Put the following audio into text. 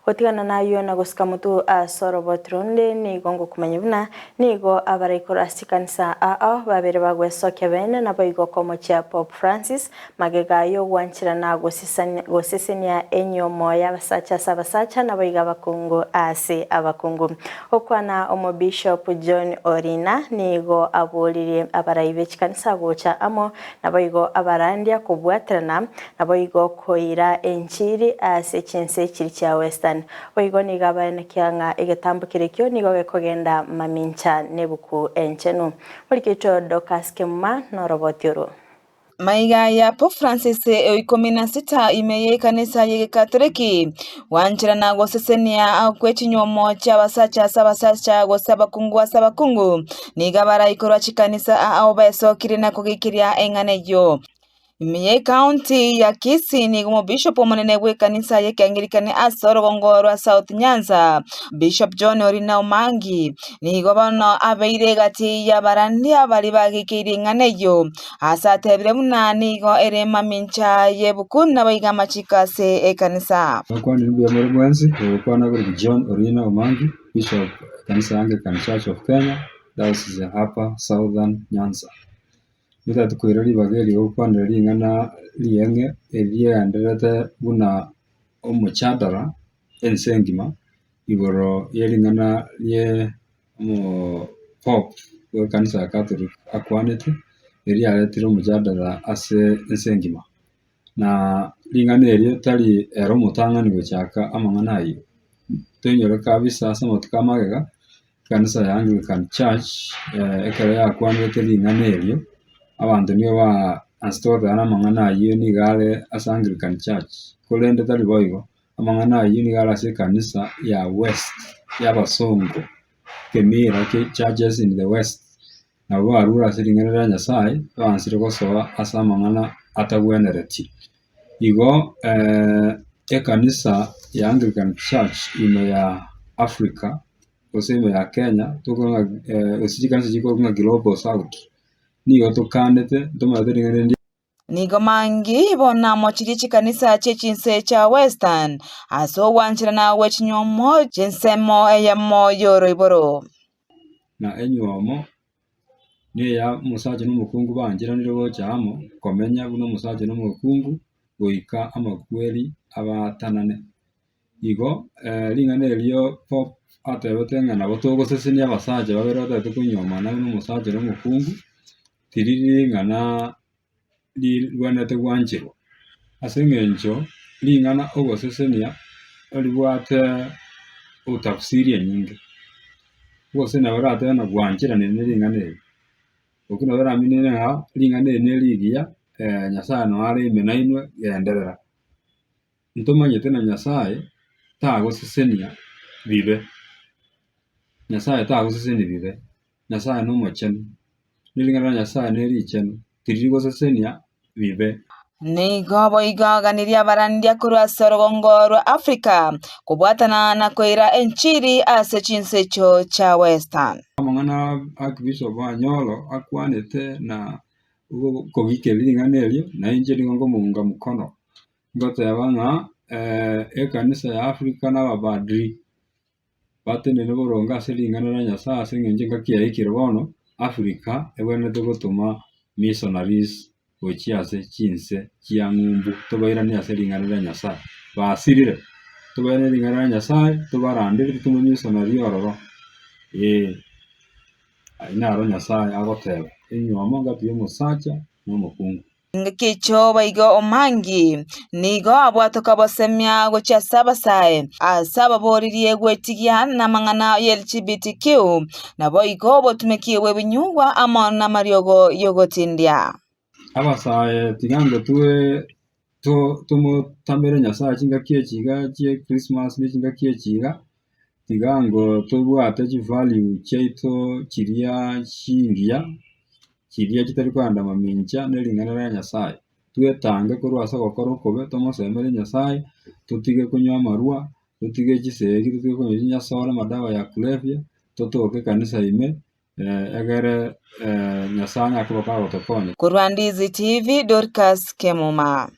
Gotigana nayo na gusika mutu asoro botronde nigo ngokumanya buna nigo abarikora asikanisa babere bagwesokia bene nabo igo komo cha Pope Francis magegayo gwanchira na gosesenia enyomo y'abasacha sabasacha nabo iga bakungu ase abakungu okwana omo Bishop John Orina nigo abolire abarayibe chikanisa gocha amo nabo igo abarandia kubwatrana nabo igo koira enchiri ase chinse chiri cha Western oigo niga bana kyanga igetambukire kyo nigo gekogenda mamincha nebuku enchenu mulikito Dorcas Kemma no robotioro. Maiga ya Pope Francis 16 imeye kanisa ya Katoliki wanchira na gosesenia kwechinyomo cha basacha sabasacha gosaba kungu niga bara ikorwa chikanisa obesokire na kugikiria enganeyo imeye county ya Kisii ni Bishop omunene w'ekanisa y'Angilikani asoro gongorwa South Nyanza Bishop John Orina Omangi nigo bano abeire gati ya barandi abari bagikiri nganeyo asatebire muna nigo ere mamincha yebukuna baiga machikase ekanisa kwa ni bya muri mwenzi kwa na John Orina Omangi Bishop kanisa Anglican Church of Kenya Diocese hapa Southern Nyanza Nita tukwirari bageri okwanira ringana lienge elie anderete buna omuchadara ensengima igoro yeringana ye mo Pope we kanisa Catholic akwanete eri aretiro omuchadara ase ensengima na ringana eri tari ero mutangani gochaka amangana ayo tonyore kabisa asa mutkamagega kanisa ya Anglican Church ekere akwanete ringana eri abantu niyo ba asitore amangana ayo ni gale as Anglican Church kolende tali boigo amangana ayo ni gale ase kanisa ya West y'abasongo Kemira ke churches in the West na barura siringera Nyasaye bansire gosoa asa amangana atagwenereti igo kanisa ya Anglican Church ino ya Africa kuseme ya Kenya tuko usijikanisa jiko kuna Global South nigo tukandete tumatheringerendi nigo mangi bona mochiri chikanisa chechinse cha Western aso wanchira na wechinyomo jinsemo eyamo yoro iboro na enyomo ne ya musaje n'umukungu bangira niro cyamo komenya buno musaje n'umukungu goika amakweli abatanane igo lingane liyo Pope atebotengana na botogoseseni abasaje babero batatukunyoma na musaje n'umukungu tiriri ngana lwanete gwanchiro asengencho lingana ogosesenia olibwate utafsiri nyingi wose na barata na gwanchira ne lingane okuna bara minene ha lingane ne ligia Nyasaye no ari menainwe yenderera ntomanye tena Nyasaye tagosesenia bibe Nyasaye tagosesenia bibe Nyasaye no mochen nilingana Nyasaye ne richen tirigosesenia bibe nigo boigaganiria barandia kurwa sorogongoro Africa kubwatana na koira enchiri ase chinsecho cha Western amangana Archbishop Anyolo akwanete na kogikelinganelio na injiri ngo munga mukono ngote yabanga kanisa ya Africa n'ababadri batene no boronga selingana na Nyasaye sengenje ngakiya ikirobono Africa ebone tugutuma missionaries ochiase chinse chiangumbu tobairania selingana na Nyasaye basirire tobairania lingana na Nyasaye tobarandire tumu missionary ororo ainaro Nyasaye agoteba enyomo ngatiye musacha no mukungu ngikicho baigo Omangi nigo abwatoka bosemya gocha sabasaye asaba boririe gwetigia na mangana LGBTQ na boigo botumekiwe binyugwa amana mariogo yogotindia abasaye tigango tuwe tamere Nyasaye chingakie chiga chie Christmas ni chingakie chiga tigango tubwate chi value cheito chiria chingia chiria kitari kwanda mamincha nelingana na Nyasaye tuetange kurwasa gokoro kobe tomosemere Nyasaye tutige kunywa marua tutige chisegi tutige kunywa Nyasaye madawa ya kulevya totoke kanisa ime egere Nyasaye akuba gotokonye Kurwandizi TV Dorcas Kemuma.